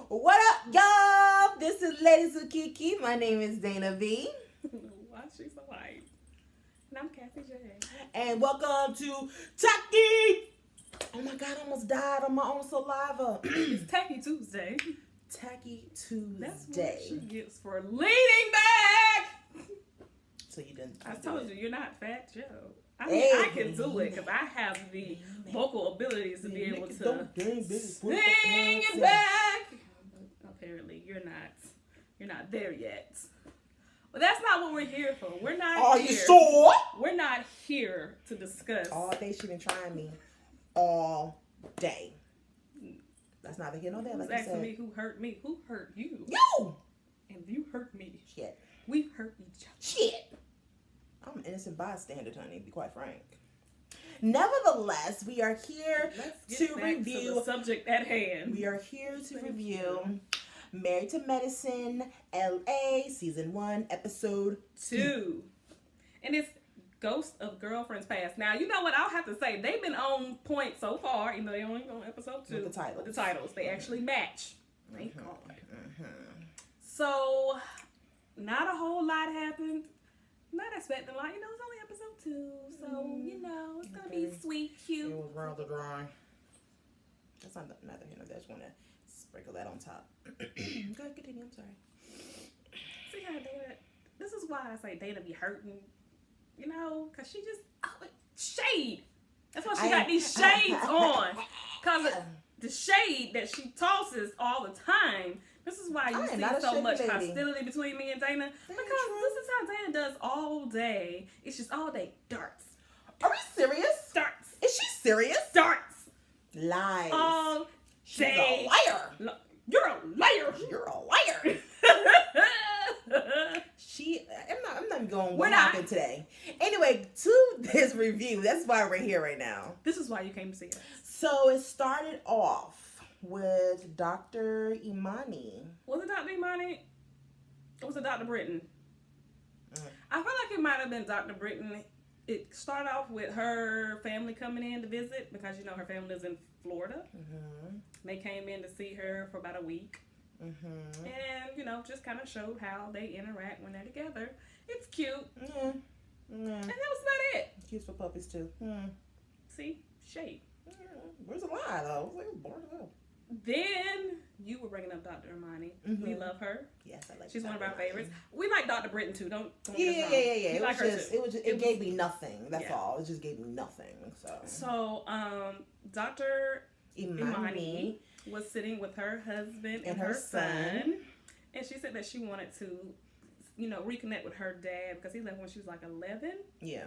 What up, y'all? This is Ladies with Keke. My name is Dana V. Why is she so white? And I'm Kathy J. And welcome to Tacky. Oh my God, I almost died on my own saliva. It's Tacky Tuesday. Tacky Tuesday. That's what she gets for leaning back. So you didn't. I told you, you're not Fat Joe. I mean, I can do it because I have the vocal abilities to be able to sing it back. Apparently, you're not there yet. But that's not what we're here for. We're not. Are you sure? We're not here to discuss. All day she been trying me. All day. That's not a here nor there. Like you asking said. me who hurt me. Who hurt you? You. And you hurt me. Shit. We hurt each other. Shit. I'm an innocent bystander, honey, to be quite frank. Nevertheless, we are here to review the subject at hand. We are here to review Married to Medicine, LA, Season 1, Episode 2. And it's Ghost of Girlfriends Past. Now, you know what? I'll have to say, they've been on point so far, even though they only on Episode 2. With the titles. They actually match. Thank God. So, not a whole lot happened. Not expecting a lot. You know, it's only Episode 2. So, you know, it's going to be sweet, cute. It was rather dry. That's not neither here nor there. I just want to sprinkle that on top. Go ahead, continue. I'm sorry. See how Dana, this is why I say Dana be hurting, you know, because she just, shade. That's why she got these shades on. Because the shade that she tosses all the time, this is why you see so much hostility between me and Dana. Because this is how Dana does all day. It's just all day darts. Are we serious? Darts. Is she serious? Darts. Lies. All She's day. a liar. You're a liar. You're a liar. I'm not even going what happened today. Anyway, to this review, that's why we're here right now. This is why you came to see us. So it started off with Dr. Imani. Was it Dr. Imani? Or was it Dr. Britton? I feel like it might have been Dr. Britton. It started off with her family coming in to visit because, you know, her family lives in Florida. They came in to see her for about a week. And, you know, just kind of showed how they interact when they're together. It's cute. And that was about it. Cute for puppies, too. See? Shade. Where's the lie, though? I was like, bored as hell. Then you were bringing up Dr. Imani. We love her. Yes, I like. She's one of our favorites. We like Dr. Britton too. Don't yeah. It like was just it gave me nothing. That's all. It just gave me nothing. So Dr. Imani was sitting with her husband and her son, and she said that she wanted to, you know, reconnect with her dad because he left when she was like 11. Yeah.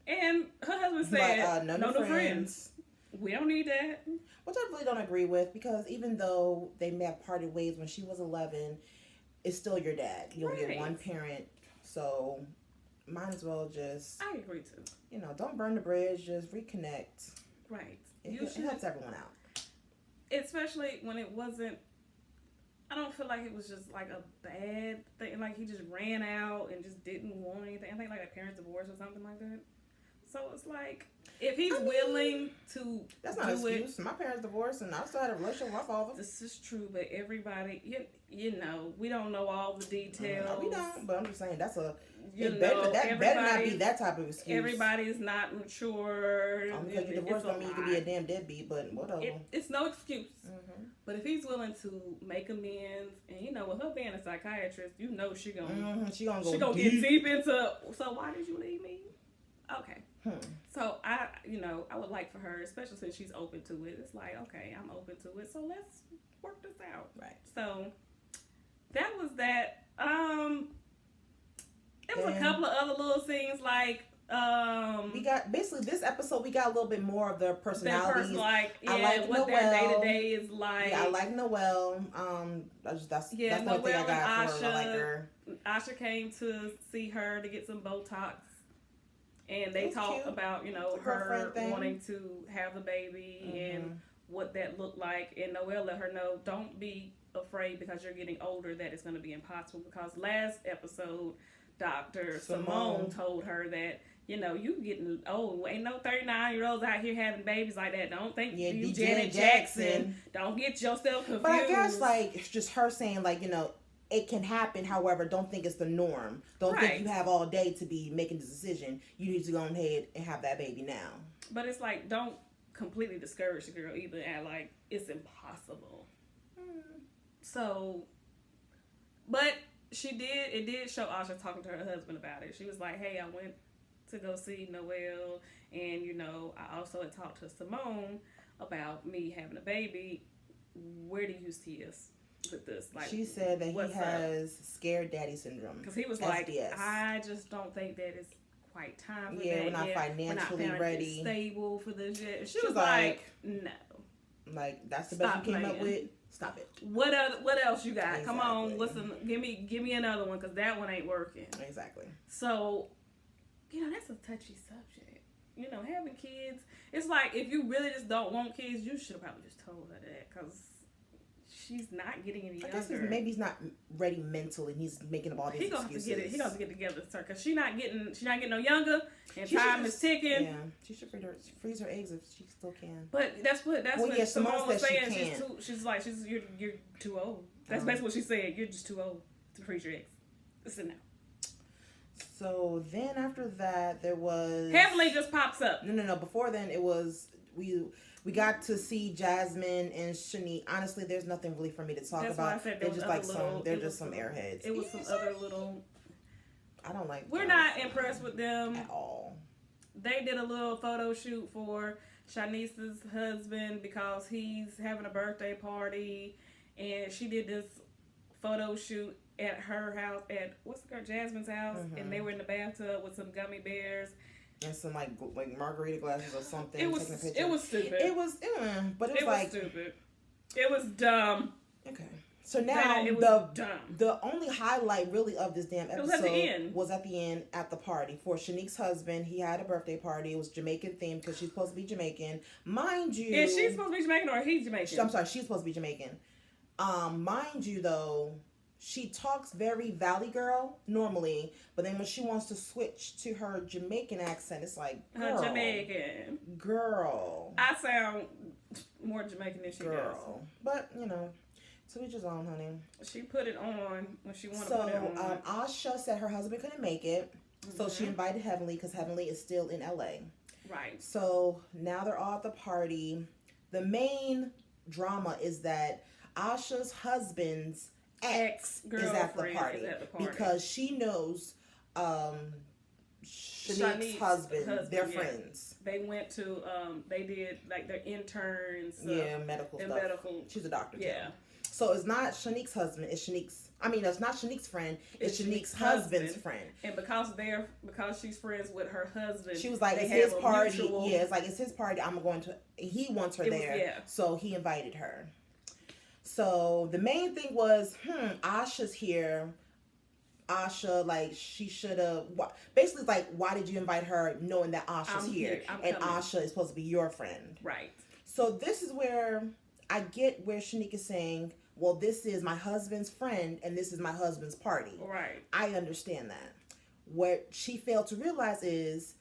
And her husband said, "No friends. We don't need that." Which I really don't agree with because even though they may have parted ways when she was 11, it's still your dad. You'll get one parent, so might as well just. I agree too. You know, don't burn the bridge. Just reconnect. Right. It helps everyone out. Especially when it wasn't. I don't feel like it was just like a bad thing. Like he just ran out and just didn't want anything. I think like a parents' divorce or something like that. So it's like, if he's willing to that's not an excuse. My parents divorced and I still had a relationship with my father. This is true, but everybody, you know, we don't know all the details. No, we don't, but I'm just saying that's a, that better not be that type of excuse. Everybody's not mature. Because you divorced don't mean you can be a damn deadbeat, but whatever. It's no excuse. But if he's willing to make amends, and you know, with her being a psychiatrist, you know she gonna get deep into, so why did you leave me? Okay. So I would like for her, especially since she's open to it. It's like, okay, I'm open to it, so let's work this out. Right. So that was that. It was a couple of other little things like we got basically this episode. We got a little bit more of their personalities. I like what Noelle, their day to day is like. Yeah, I like Noelle. That's the only thing I got for her. I like her. Asha came to see her to get some Botox. And they talked about, you know, her wanting to have the baby and what that looked like. And Noelle let her know, don't be afraid because you're getting older that it's going to be impossible. Because last episode, Dr. Simone told her that, you know, you getting old. Ain't no 39-year-olds out here having babies like that. Don't think you Janet Jackson. Don't get yourself confused. But I guess, like, it's just her saying, like, you know, it can happen. However, don't think it's the norm. Don't think you have all day to be making this decision. You need to go ahead and have that baby now. But it's like, don't completely discourage the girl either and like it's impossible. So, but it did show Asha talking to her husband about it. She was like, hey, I went to go see Noelle, and you know, I also had talked to Simone about me having a baby. Where do you see us with this? Like, she said that he has scared daddy syndrome. Because he was like, I just don't think that it's quite time for that. We're not financially ready, stable for this yet. She was like, no. Like, that's the best you came up with. Stop it. What else you got? Exactly. Come on, listen. Give me another one, because that one ain't working. Exactly. So, you know, that's a touchy subject. You know, having kids. It's like, if you really just don't want kids, you should have probably just told her that, because she's not getting any younger. I guess maybe he's not ready mentally, and he's making up all these excuses. He got to get together, sir, because she's not getting no younger, and time is ticking. Yeah, she should freeze her eggs if she still can. But that's what Simone was saying. She's like, you're too old. That's basically what she said. You're just too old to freeze your eggs. Listen now. So then after that, there was Heavenly just pops up. No. Before then, it was we got to see Jasmine and Shanique. Honestly, there's nothing really for me to talk about. Why I said they're just like some airheads. It was some other little. I don't like. We're not impressed with them at all. They did a little photo shoot for Shanice's husband because he's having a birthday party, and she did this photo shoot at her house, at Jasmine's house, and they were in the bathtub with some gummy bears and some like margarita glasses or something. It was stupid. But it was like stupid. It was dumb. Okay. So now the only highlight really of this damn episode was at the end at the party for Shanique's husband. He had a birthday party. It was Jamaican themed because she's supposed to be Jamaican. Mind you, is she supposed to be Jamaican or he's Jamaican? I'm sorry, she's supposed to be Jamaican. Mind you though, she talks very Valley Girl normally, but then when she wants to switch to her Jamaican accent, it's like, girl, her Jamaican girl. I sound more Jamaican than she does. But you know. So we just on, honey. She put it on when she wanted to put it on. Asha said her husband couldn't make it, so she invited Heavenly because Heavenly is still in LA. Right. So now they're all at the party. The main drama is that Asha's husband's ex is at the party because she knows Shanique's husband. They're friends. They went to they did like their interns. Medical stuff. She's a doctor. Yeah. Too. So it's not Shanique's husband. It's not Shanique's friend. It's Shanique's husband's friend. And because she's friends with her husband, she was like, "It's his party." Yeah, it's like it's his party. I'm going to. He wants her there, so he invited her. So the main thing was, Asha's here. Asha, like, she should have. Basically, like, why did you invite her knowing that Asha's here and Asha is supposed to be your friend? Right. So this is where I get where Shanique is saying, well, this is my husband's friend and this is my husband's party. Right. I understand that. What she failed to realize is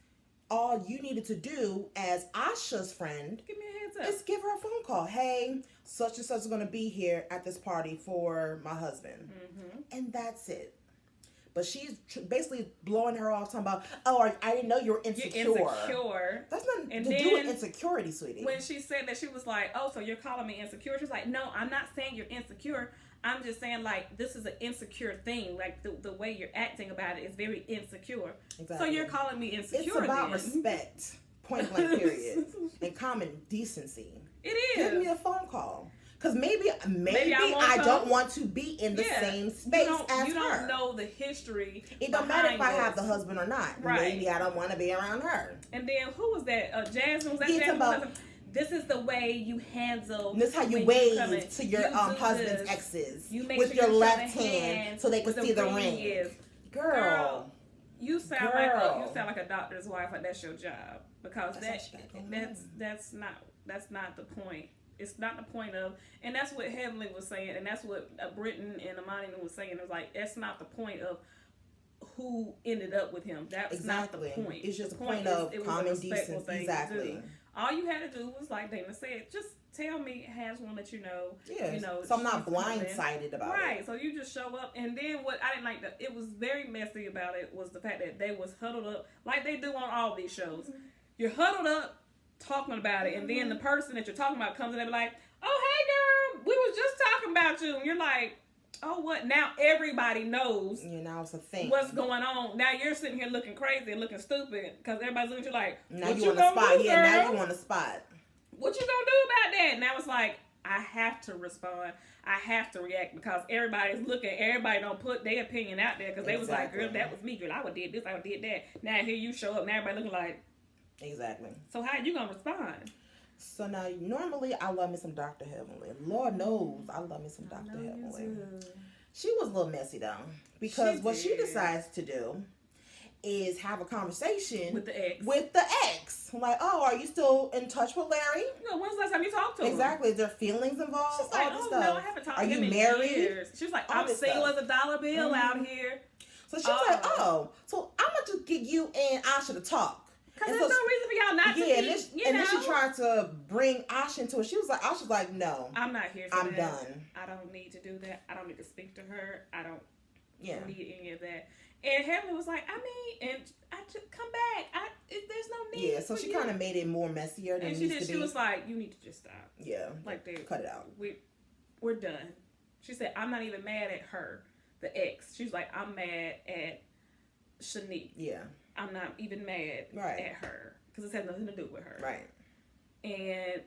all you needed to do as Asha's friend give me a heads up. Is give her a phone call. Hey, such and such is going to be here at this party for my husband. Mm-hmm. And that's it. But she's basically blowing her off, talking about, oh, I didn't know you were insecure. You're insecure. That's nothing to do with insecurity, sweetie. When she said that, she was like, oh, so you're calling me insecure? She's like, no, I'm not saying you're insecure. I'm just saying, like, this is an insecure thing. Like, the way you're acting about it is very insecure. Exactly. So you're calling me insecure. It's about respect, point blank, period, and common decency. It is. Give me a phone call. Because maybe I don't want to be in the same space as her. You don't know the history. It don't matter if I have the husband or not. Right. Maybe I don't want to be around her. And then who was that? Jasmine? Was that Jasmine? This is the way you handle. This is how you wave to your husband's exes. You make with your left hand so they can see the ring. Girl, you sound like a doctor's wife. Like that's your job because that's not the point. It's not the point of, and that's what Heavenly was saying, and that's what Britton and Amani was saying. It was like, that's not the point of who ended up with him. That's not the point. It's just the point of common decency. Exactly. All you had to do was, like Dana said, just tell me, has one that you know. Yeah. You know, so I'm not blindsided about it. Right. So you just show up, and then what I didn't like that it was very messy about it was the fact that they was huddled up like they do on all these shows. Mm-hmm. You're huddled up talking about it, and then the person that you're talking about comes in and be like, "Oh, hey girl, we was just talking about you," and you're like, "Oh, what?" Now everybody knows. Yeah, now it's a thing. What's going on? Now you're sitting here looking crazy and looking stupid because everybody's looking at you like, now what you on the spot. Yeah, now you on the spot. What you gonna do about that? Now it's like, I have to respond. I have to react because everybody's looking. Everybody don't put their opinion out there because they was like, girl, that was me. Girl, I would did this. I would did that. Now here you show up. Now everybody looking like. Exactly. So how you gonna respond? So now, normally I love me some Dr. Heavenly. Lord knows I love me some Dr. Heavenly. She was a little messy though because what she decides to do is have a conversation with the ex. I'm like, oh, are you still in touch with Larry? No, when's the last time you talked to him? Exactly. Is there feelings involved? She's like, oh, no, I haven't talked to him in years. She was like, I'm single as a dollar bill out here. So she was like, oh, so I'm going to just get you and Asha to talk. Because there's no reason for y'all not to be, and then she tried to bring Asha into it. Asha's like, no. I'm not here for I'm that. done. I don't need to do that. I don't need to speak to her. I don't need any of that. And Heavenly was like, and I just come back. There's no need. Yeah, so she kind of made it more messier than it needs to be. She was like, you need to just stop. Yeah, like cut it out. We're done. She said, I'm not even mad at her, the ex. She was like, I'm mad at Shanique. Yeah, I'm not even mad at her because it has nothing to do with her. Right. And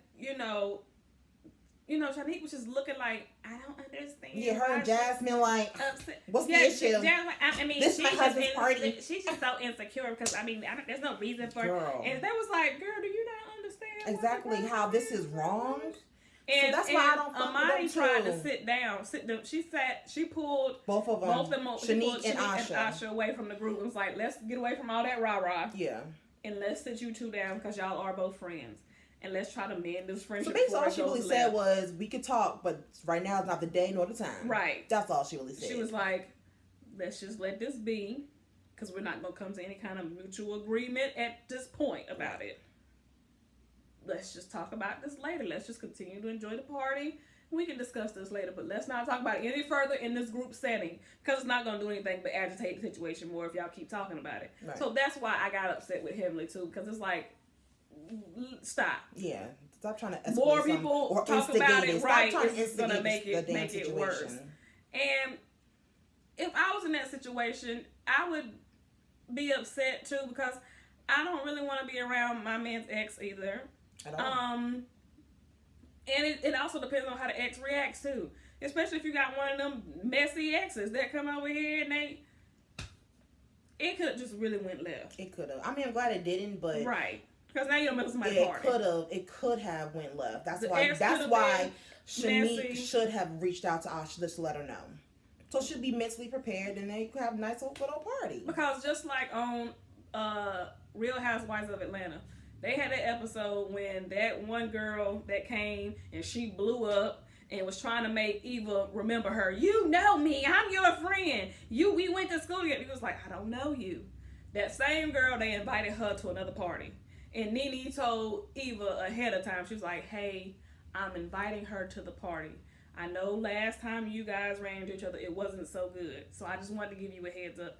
Shanique was just looking like, I don't understand. Yeah, her and Jasmine like, upset. What's the issue? This is my husband's party. She's just so insecure because there's no reason for it. And they was like, girl, do you not understand exactly how this is wrong? And so that's why I don't Amani tried to sit down. She pulled both of them, Shanique and Asha away from the group and was like, let's get away from all that rah-rah. Yeah. And let's sit you two down because y'all are both friends. And let's try to mend this friendship. So basically all she really said was, we could talk, but right now is not the day nor the time. Right. That's all she really said. She was like, let's just let this be because we're not going to come to any kind of mutual agreement at this point about it. Let's just talk about this later. Let's just continue to enjoy the party. We can discuss this later, but let's not talk about it any further in this group setting because it's not going to do anything but agitate the situation more if y'all keep talking about it. Right. So that's why I got upset with Heavenly too, because it's like, stop. Yeah. Stop trying to escalate more people or talk about it. Right. It's going to make it worse. And if I was in that situation, I would be upset too because I don't really want to be around my man's ex either. At all. And it also depends on how the ex reacts too. Especially if you got one of them messy exes that come over here and it could have just really went left. It could have. I mean, I'm glad it didn't, but right. Because now you don't miss my party. It could have went left. That's why Shanique should have reached out to Asha just to let her know. So she'll be mentally prepared and then you could have a nice good old party. Because just like on Real Housewives of Atlanta, they had an episode when that one girl that came and she blew up and was trying to make Eva remember her. You know me. I'm your friend. We went to school together. He was like, I don't know you. That same girl, they invited her to another party. And Nene told Eva ahead of time, she was like, hey, I'm inviting her to the party. I know last time you guys ran into each other, it wasn't so good. So I just wanted to give you a heads up.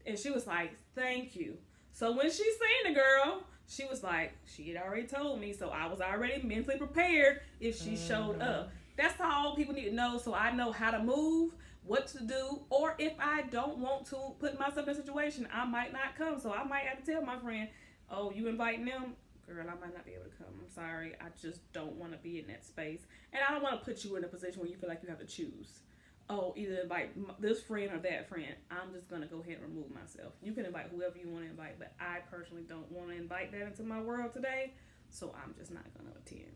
And she was like, thank you. So when she seen the girl, she was like, she had already told me, so I was already mentally prepared if she showed up. That's all people need to know, so I know how to move, what to do, or if I don't want to put myself in a situation, I might not come. So I might have to tell my friend, oh, you inviting them? Girl, I might not be able to come. I'm sorry. I just don't want to be in that space. And I don't want to put you in a position where you feel like you have to choose. Oh, either invite this friend or that friend. I'm just going to go ahead and remove myself. You can invite whoever you want to invite, but I personally don't want to invite that into my world today, so I'm just not going to attend.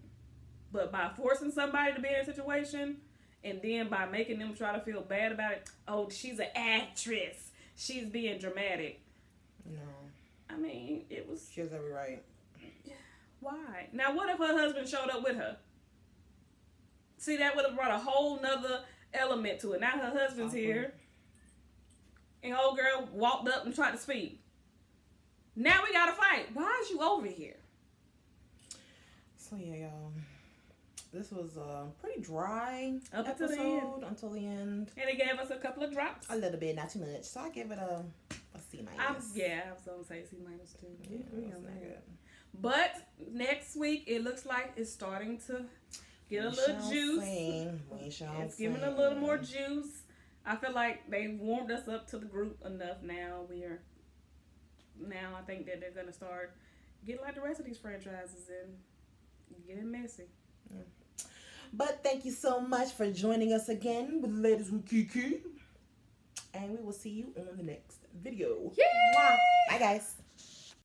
But by forcing somebody to be in a situation, and then by making them try to feel bad about it, oh, she's an actress. She's being dramatic. No. I mean, it was... She has every right. Why? Now, what if her husband showed up with her? See, that would have brought a whole nother element to it. Now her husband's here. and old girl walked up and tried to speak. Now we gotta fight. Why is you over here? So yeah, y'all. This was a pretty dry episode until the end. And it gave us a couple of drops. A little bit, not too much. So I give it a C minus. I was gonna say C minus too. Yeah, it was not good. But next week it looks like it's starting to get a little juice. It's giving a little more juice. I feel like they warmed us up to the group enough now. Now I think that they're gonna start getting like the rest of these franchises and getting messy. Yeah. But thank you so much for joining us again with Ladies with Keke. And we will see you on the next video. Yay! Bye guys.